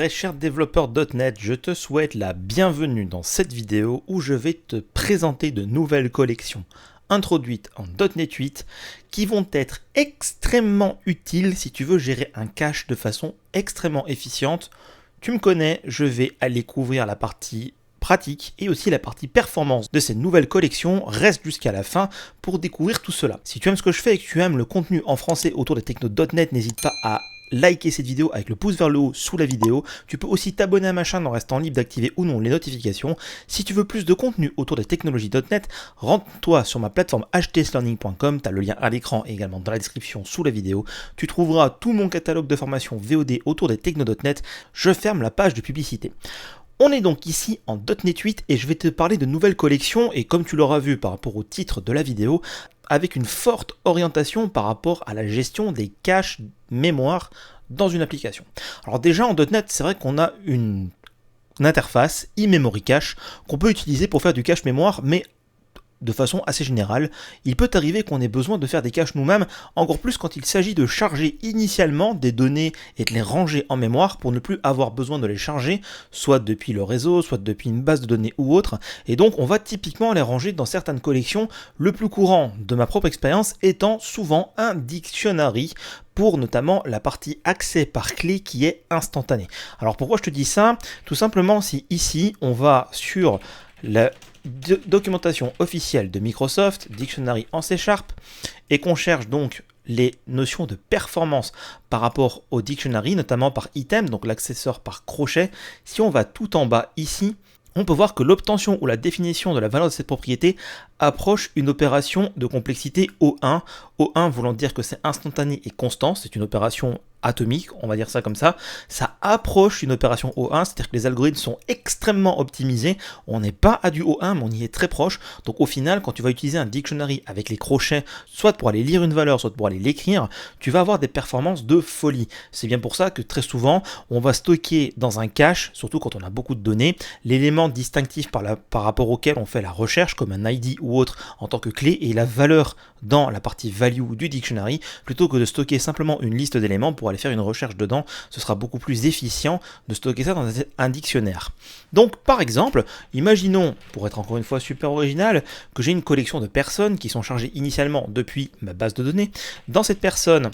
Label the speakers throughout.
Speaker 1: Très cher développeur .NET, je te souhaite la bienvenue dans cette vidéo où je vais te présenter de nouvelles collections introduites en .NET 8 qui vont être extrêmement utiles si tu veux gérer un cache de façon extrêmement efficiente. Tu me connais, je vais aller couvrir la partie pratique et aussi la partie performance de cette nouvelle collection. Reste jusqu'à la fin pour découvrir tout cela. Si tu aimes ce que je fais et que tu aimes le contenu en français autour des technos .NET, n'hésite pas à liker cette vidéo avec le pouce vers le haut sous la vidéo. Tu peux aussi t'abonner à ma chaîne en restant libre d'activer ou non les notifications. Si tu veux plus de contenu autour des technologies .NET, rends-toi sur ma plateforme htslearning.com, tu as le lien à l'écran et également dans la description sous la vidéo. Tu trouveras tout mon catalogue de formation VOD autour des techno.NET. Je ferme la page de publicité. On est donc ici en .NET 8 et je vais te parler de nouvelles collections et comme tu l'auras vu par rapport au titre de la vidéo, avec une forte orientation par rapport à la gestion des caches mémoire dans une application. Alors déjà en .NET, c'est vrai qu'on a une interface in-memory cache qu'on peut utiliser pour faire du cache mémoire, mais de façon assez générale, il peut arriver qu'on ait besoin de faire des caches nous-mêmes, encore plus quand il s'agit de charger initialement des données et de les ranger en mémoire pour ne plus avoir besoin de les charger, soit depuis le réseau, soit depuis une base de données ou autre, et donc on va typiquement les ranger dans certaines collections, le plus courant de ma propre expérience étant souvent un dictionary, pour notamment la partie accès par clé qui est instantanée. Alors pourquoi je te dis ça? Tout simplement si ici on va sur la documentation officielle de Microsoft, Dictionary en C#, et qu'on cherche donc les notions de performance par rapport au Dictionary, notamment par item, donc l'accesseur par crochet, si on va tout en bas ici, on peut voir que l'obtention ou la définition de la valeur de cette propriété approche une opération de complexité O1. O1 voulant dire que c'est instantané et constant, c'est une opération atomique, on va dire ça comme ça. Ça approche une opération O1, c'est-à-dire que les algorithmes sont extrêmement optimisés. On n'est pas à du O1, mais on y est très proche. Donc au final, quand tu vas utiliser un dictionary avec les crochets, soit pour aller lire une valeur, soit pour aller l'écrire, tu vas avoir des performances de folie. C'est bien pour ça que très souvent, on va stocker dans un cache, surtout quand on a beaucoup de données, l'élément distinctif par rapport auquel on fait la recherche, comme un ID ou autre en tant que clé, et la valeur dans la partie value du dictionary, plutôt que de stocker simplement une liste d'éléments pour aller faire une recherche dedans. Ce sera beaucoup plus efficient de stocker ça dans un dictionnaire. Donc par exemple, imaginons, pour être encore une fois super original, que j'ai une collection de personnes qui sont chargées initialement depuis ma base de données. Dans cette personne,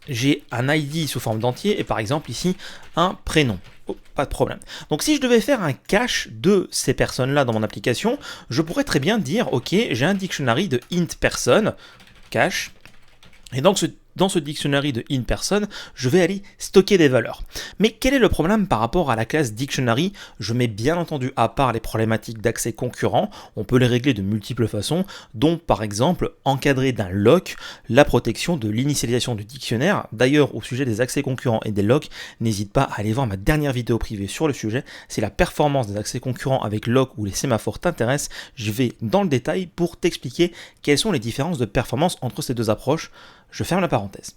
Speaker 1: j'ai un ID sous forme d'entier et par exemple ici un prénom. Oh, pas de problème. Donc si je devais faire un cache de ces personnes-là dans mon application, je pourrais très bien dire, ok, j'ai un dictionary de int person, cache, et donc dans ce dictionary de int person, je vais aller stocker des valeurs. Mais quel est le problème par rapport à la classe dictionary? Je mets bien entendu à part les problématiques d'accès concurrent, on peut les régler de multiples façons, dont par exemple encadrer d'un lock la protection de l'initialisation du dictionnaire. D'ailleurs, au sujet des accès concurrents et des locks, n'hésite pas à aller voir ma dernière vidéo privée sur le sujet. Si la performance des accès concurrents avec lock ou les sémaphores t'intéresse, je vais dans le détail pour t'expliquer quelles sont les différences de performance entre ces deux approches. Je ferme la parenthèse.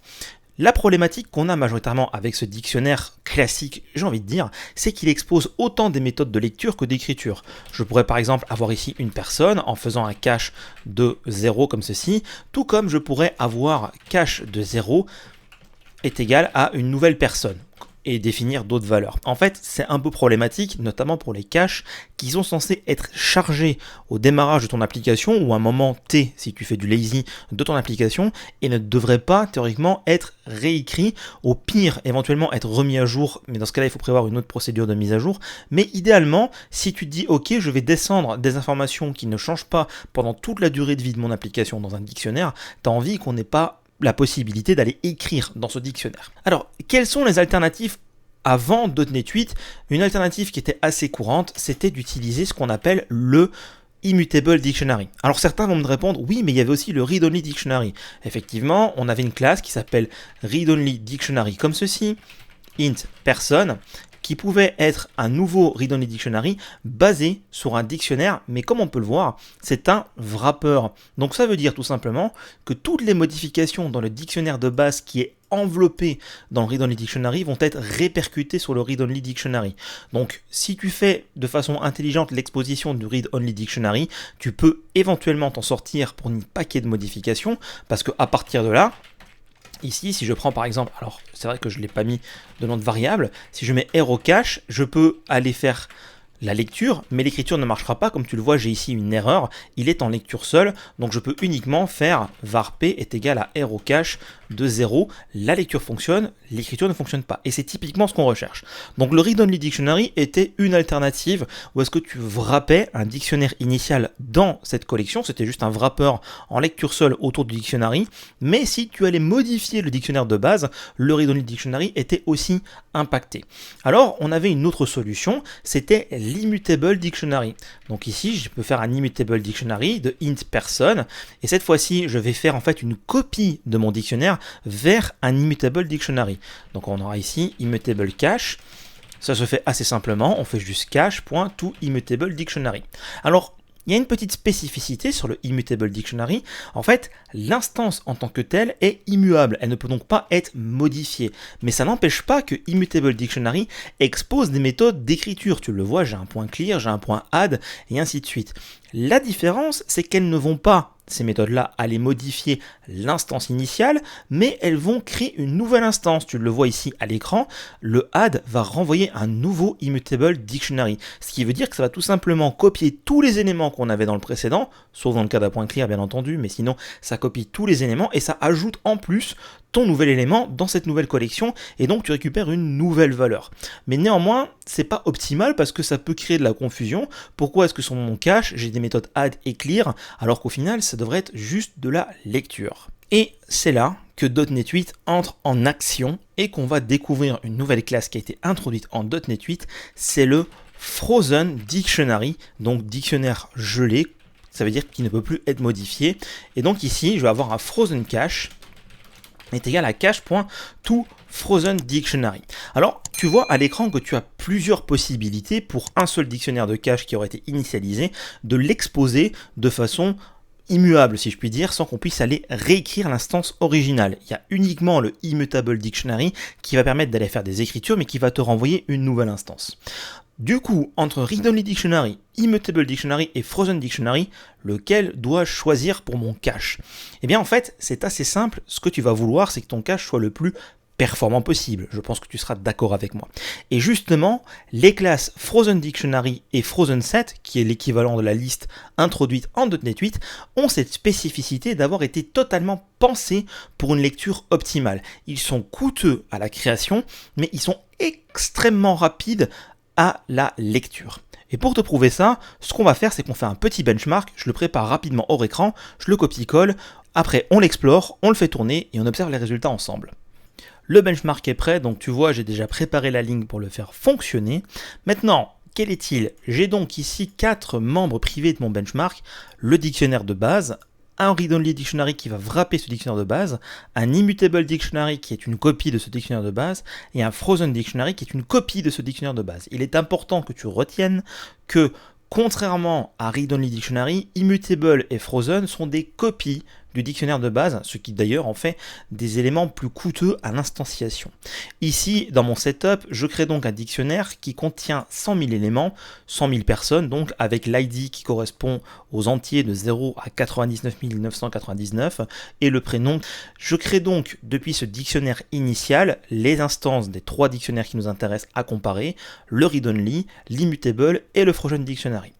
Speaker 1: La problématique qu'on a majoritairement avec ce dictionnaire classique, j'ai envie de dire, c'est qu'il expose autant des méthodes de lecture que d'écriture. Je pourrais par exemple avoir ici une personne en faisant un cache de 0 comme ceci, tout comme je pourrais avoir cache de 0 est égal à une nouvelle personne et définir d'autres valeurs. En fait, c'est un peu problématique, notamment pour les caches qui sont censés être chargés au démarrage de ton application ou à un moment T, si tu fais du lazy, de ton application, et ne devraient pas théoriquement être réécrits, au pire éventuellement être remis à jour, mais dans ce cas-là il faut prévoir une autre procédure de mise à jour, mais idéalement, si tu te dis ok, je vais descendre des informations qui ne changent pas pendant toute la durée de vie de mon application dans un dictionnaire, tu as envie qu'on n'ait pas la possibilité d'aller écrire dans ce dictionnaire. Alors, quelles sont les alternatives avant .NET 8? Une alternative qui était assez courante, c'était d'utiliser ce qu'on appelle le Immutable Dictionary. Alors certains vont me répondre, oui, mais il y avait aussi le Read-Only Dictionary. Effectivement, on avait une classe qui s'appelle Read-Only Dictionary comme ceci, int person, qui pouvait être un nouveau read-only dictionary basé sur un dictionnaire, mais comme on peut le voir, c'est un wrapper. Donc ça veut dire tout simplement que toutes les modifications dans le dictionnaire de base qui est enveloppé dans le read-only dictionary vont être répercutées sur le read-only dictionary. Donc si tu fais de façon intelligente l'exposition du read-only dictionary, tu peux éventuellement t'en sortir pour n'y pas qu'il y ait de modifications, parce qu'à partir de là, Ici, si je prends par exemple, alors c'est vrai que je ne l'ai pas mis de nom de variable, si je mets R au cache, je peux aller faire la lecture, mais l'écriture ne marchera pas. Comme tu le vois, j'ai ici une erreur, il est en lecture seule, donc je peux uniquement faire var p est égal à R au cache de 0. La lecture fonctionne, l'écriture ne fonctionne pas. Et c'est typiquement ce qu'on recherche. Donc le read-only dictionary était une alternative où est-ce que tu wrappais un dictionnaire initial dans cette collection, c'était juste un wrapper en lecture seule autour du dictionary, mais si tu allais modifier le dictionnaire de base, le read-only dictionary était aussi impacté. Alors on avait une autre solution, c'était l'immutable dictionary. Donc ici je peux faire un immutable dictionary de int person, et cette fois-ci je vais faire en fait une copie de mon dictionnaire vers un immutable dictionary. Donc on aura ici immutable cache. Ça se fait assez simplement, on fait juste cache.toImmutable dictionary. Alors il y a une petite spécificité sur le immutable dictionary. En fait, l'instance en tant que telle est immuable. Elle ne peut donc pas être modifiée. Mais ça n'empêche pas que immutable dictionary expose des méthodes d'écriture. Tu le vois, j'ai un point clear, j'ai un point add, et ainsi de suite. La différence, c'est qu'elles ne vont pas, ces méthodes-là, aller modifier l'instance initiale, mais elles vont créer une nouvelle instance. Tu le vois ici à l'écran, le add va renvoyer un nouveau immutable dictionary. Ce qui veut dire que ça va tout simplement copier tous les éléments qu'on avait dans le précédent, sauf dans le cas d'un point clear bien entendu, mais sinon ça copie tous les éléments et ça ajoute en plus ton nouvel élément dans cette nouvelle collection, et donc tu récupères une nouvelle valeur. Mais néanmoins, c'est pas optimal parce que ça peut créer de la confusion. Pourquoi est-ce que sur mon cache, j'ai des méthodes add et clear, alors qu'au final, ça devrait être juste de la lecture. Et c'est là que .NET 8 entre en action et qu'on va découvrir une nouvelle classe qui a été introduite en .NET 8, c'est le Frozen Dictionary, donc dictionnaire gelé, ça veut dire qu'il ne peut plus être modifié. Et donc ici, je vais avoir un Frozen Cache est égal à cache.toFrozenDictionary. Alors, tu vois à l'écran que tu as plusieurs possibilités pour un seul dictionnaire de cache qui aurait été initialisé, de l'exposer de façon immuable, si je puis dire, sans qu'on puisse aller réécrire l'instance originale. Il y a uniquement le Immutable Dictionary qui va permettre d'aller faire des écritures, mais qui va te renvoyer une nouvelle instance. Du coup, entre Read-Only Dictionary, Immutable Dictionary et Frozen Dictionary, lequel dois-je choisir pour mon cache? Eh bien en fait, c'est assez simple, ce que tu vas vouloir, c'est que ton cache soit le plus performant possible. Je pense que tu seras d'accord avec moi. Et justement, les classes Frozen Dictionary et Frozen Set, qui est l'équivalent de la liste introduite en .NET 8, ont cette spécificité d'avoir été totalement pensés pour une lecture optimale. Ils sont coûteux à la création, mais ils sont extrêmement rapides à la lecture. Et pour te prouver ça, ce qu'on va faire, c'est qu'on fait un petit benchmark, je le prépare rapidement hors écran, je le copie-colle, après on l'explore, on le fait tourner et on observe les résultats ensemble. Le benchmark est prêt, donc tu vois, j'ai déjà préparé la ligne pour le faire fonctionner. Maintenant, quel est-il? J'ai donc ici 4 membres privés de mon benchmark, le dictionnaire de base, un read-only dictionary qui va wrapper ce dictionnaire de base, un immutable dictionary qui est une copie de ce dictionnaire de base, et un frozen dictionary qui est une copie de ce dictionnaire de base. Il est important que tu retiennes que, contrairement à read-only dictionary, immutable et frozen sont des copies du dictionnaire de base, ce qui d'ailleurs en fait des éléments plus coûteux à l'instanciation. Ici, dans mon setup, je crée donc un dictionnaire qui contient 100 000 éléments, 100 000 personnes, donc avec l'ID qui correspond aux entiers de 0 à 99 999 et le prénom. Je crée donc depuis ce dictionnaire initial les instances des 3 dictionnaires qui nous intéressent à comparer, le read-only, l'immutable et le frozen dictionary.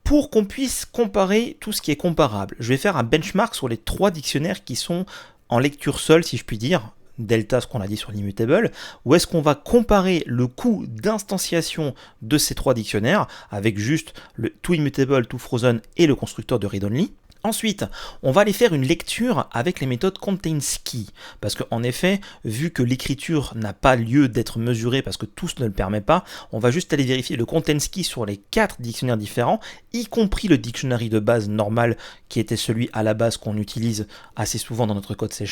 Speaker 1: Pour qu'on puisse comparer tout ce qui est comparable, je vais faire un benchmark sur les 3 dictionnaires qui sont en lecture seule, si je puis dire, delta ce qu'on a dit sur l'immutable, où est-ce qu'on va comparer le coût d'instanciation de ces 3 dictionnaires avec juste le toImmutable, toFrozen et le constructeur de read-only. Ensuite, on va aller faire une lecture avec les méthodes containSkey, parce qu'en effet, vu que l'écriture n'a pas lieu d'être mesurée parce que tous ne le permet pas, on va juste aller vérifier le containSkey sur les 4 dictionnaires différents, y compris le dictionary de base normal qui était celui à la base qu'on utilise assez souvent dans notre code C#,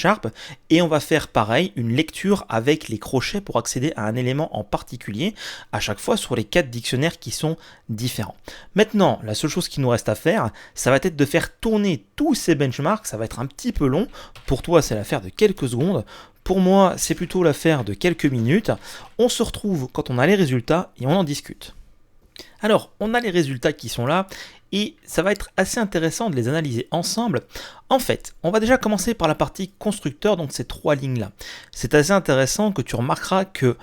Speaker 1: et on va faire pareil, une lecture avec les crochets pour accéder à un élément en particulier, à chaque fois sur les 4 dictionnaires qui sont différents. Maintenant, la seule chose qui nous reste à faire, ça va être de faire tourner tous ces benchmarks, ça va être un petit peu long. Pour toi, c'est l'affaire de quelques secondes. Pour moi, c'est plutôt l'affaire de quelques minutes. On se retrouve quand on a les résultats et on en discute. Alors, on a les résultats qui sont là, et ça va être assez intéressant de les analyser ensemble. En fait, on va déjà commencer par la partie constructeur, donc ces trois lignes-là. C'est assez intéressant que tu remarqueras que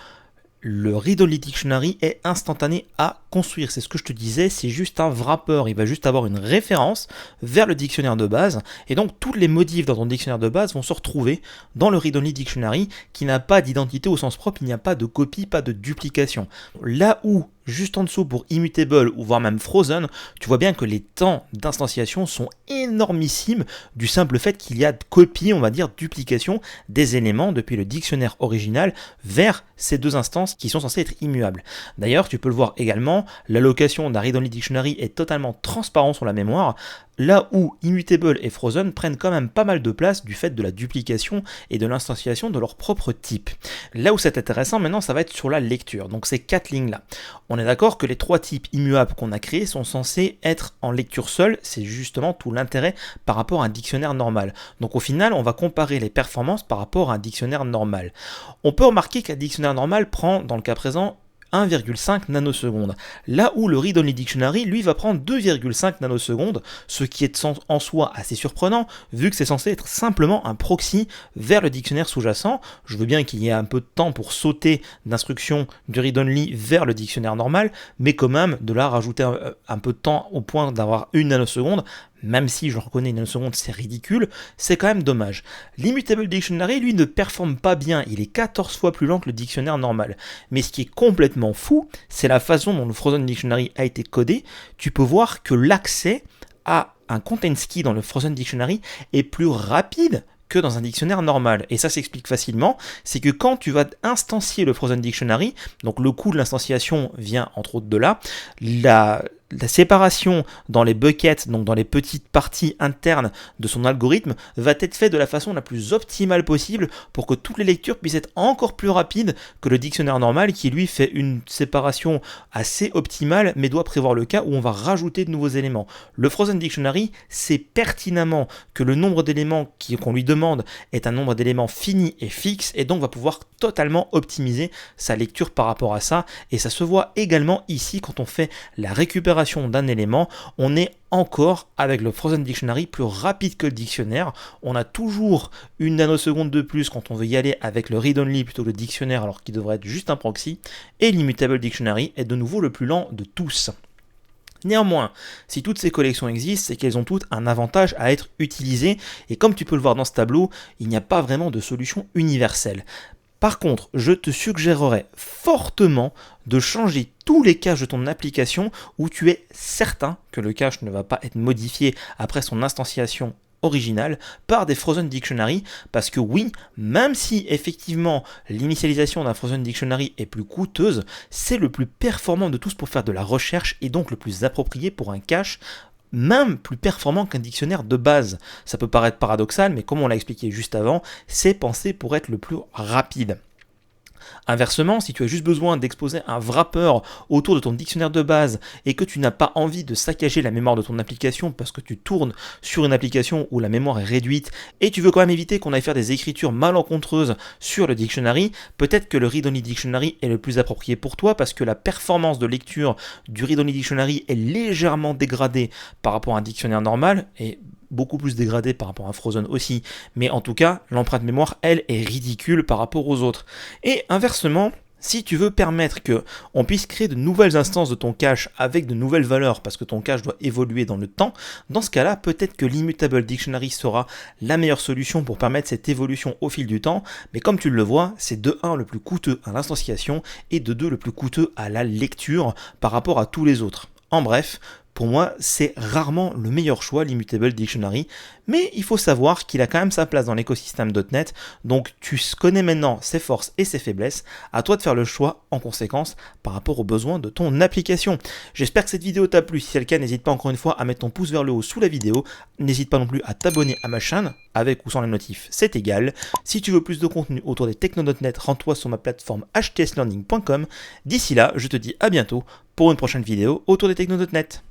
Speaker 1: le Read-Only Dictionary est instantané à construire. C'est ce que je te disais, c'est juste un wrapper. Il va juste avoir une référence vers le dictionnaire de base. Et donc, tous les modifs dans ton dictionnaire de base vont se retrouver dans le Read-Only Dictionary qui n'a pas d'identité au sens propre. Il n'y a pas de copie, pas de duplication. Là où, juste en dessous pour Immutable ou voire même Frozen, tu vois bien que les temps d'instanciation sont énormissimes du simple fait qu'il y a de copie, on va dire duplication des éléments depuis le dictionnaire original vers ces deux instances qui sont censées être immuables. D'ailleurs, tu peux le voir également, l'allocation d'un Read-Only Dictionary est totalement transparent sur la mémoire, là où Immutable et Frozen prennent quand même pas mal de place du fait de la duplication et de l'instanciation de leur propre type. Là où c'est intéressant maintenant, ça va être sur la lecture, donc ces quatre lignes-là. On est d'accord que les trois types immuables qu'on a créés sont censés être en lecture seule, c'est justement tout l'intérêt par rapport à un dictionnaire normal. Donc au final, on va comparer les performances par rapport à un dictionnaire normal. On peut remarquer qu'un dictionnaire normal prend, dans le cas présent, 1,5 nanosecondes. Là où le Read-Only Dictionary, lui, va prendre 2,5 nanosecondes, ce qui est en soi assez surprenant, vu que c'est censé être simplement un proxy vers le dictionnaire sous-jacent. Je veux bien qu'il y ait un peu de temps pour sauter d'instruction du Read-Only vers le dictionnaire normal, mais quand même, de là rajouter un peu de temps au point d'avoir 1 nanoseconde, même si je reconnais une nanoseconde, c'est ridicule, c'est quand même dommage. L'Immutable Dictionary, lui, ne performe pas bien, il est 14 fois plus lent que le dictionnaire normal. Mais ce qui est complètement fou, c'est la façon dont le Frozen Dictionary a été codé. Tu peux voir que l'accès à un content key dans le Frozen Dictionary est plus rapide que dans un dictionnaire normal. Et ça s'explique facilement, c'est que quand tu vas instancier le Frozen Dictionary, donc le coût de l'instanciation vient entre autres de là, la séparation dans les buckets, donc dans les petites parties internes de son algorithme, va être faite de la façon la plus optimale possible pour que toutes les lectures puissent être encore plus rapides que le dictionnaire normal qui lui fait une séparation assez optimale mais doit prévoir le cas où on va rajouter de nouveaux éléments. Le Frozen Dictionary sait pertinemment que le nombre d'éléments qu'on lui demande est un nombre d'éléments fini et fixe et donc va pouvoir totalement optimiser sa lecture par rapport à ça, et ça se voit également ici quand on fait la récupération d'un élément, on est encore avec le Frozen Dictionary plus rapide que le dictionnaire. On a toujours une nanoseconde de plus quand on veut y aller avec le read-only plutôt que le dictionnaire alors qu'il devrait être juste un proxy, et l'Immutable Dictionary est de nouveau le plus lent de tous. Néanmoins, si toutes ces collections existent, c'est qu'elles ont toutes un avantage à être utilisées, et comme tu peux le voir dans ce tableau, il n'y a pas vraiment de solution universelle. Par contre, je te suggérerais fortement de changer tous les caches de ton application où tu es certain que le cache ne va pas être modifié après son instantiation originale par des Frozen Dictionary, parce que oui, même si effectivement l'initialisation d'un Frozen Dictionary est plus coûteuse, c'est le plus performant de tous pour faire de la recherche et donc le plus approprié pour un cache, même plus performant qu'un dictionnaire de base. Ça peut paraître paradoxal, mais comme on l'a expliqué juste avant, c'est pensé pour être le plus rapide. Inversement, si tu as juste besoin d'exposer un wrapper autour de ton dictionnaire de base et que tu n'as pas envie de saccager la mémoire de ton application parce que tu tournes sur une application où la mémoire est réduite et tu veux quand même éviter qu'on aille faire des écritures malencontreuses sur le dictionary, peut-être que le Read-Only Dictionary est le plus approprié pour toi parce que la performance de lecture du Read-Only Dictionary est légèrement dégradée par rapport à un dictionnaire normal et beaucoup plus dégradé par rapport à Frozen aussi, mais en tout cas, l'empreinte mémoire, elle, est ridicule par rapport aux autres. Et inversement, si tu veux permettre qu'on puisse créer de nouvelles instances de ton cache avec de nouvelles valeurs, parce que ton cache doit évoluer dans le temps, dans ce cas-là, peut-être que l'Immutable Dictionary sera la meilleure solution pour permettre cette évolution au fil du temps, mais comme tu le vois, c'est de 1 le plus coûteux à l'instanciation et de 2 le plus coûteux à la lecture par rapport à tous les autres. En bref, pour moi, c'est rarement le meilleur choix, l'Immutable Dictionary, mais il faut savoir qu'il a quand même sa place dans l'écosystème .NET, donc tu connais maintenant ses forces et ses faiblesses, à toi de faire le choix en conséquence par rapport aux besoins de ton application. J'espère que cette vidéo t'a plu, si c'est le cas, n'hésite pas encore une fois à mettre ton pouce vers le haut sous la vidéo, n'hésite pas non plus à t'abonner à ma chaîne, avec ou sans les notifs, c'est égal. Si tu veux plus de contenu autour des techno.net, rends-toi sur ma plateforme htslearning.com. D'ici là, je te dis à bientôt pour une prochaine vidéo autour des techno.net.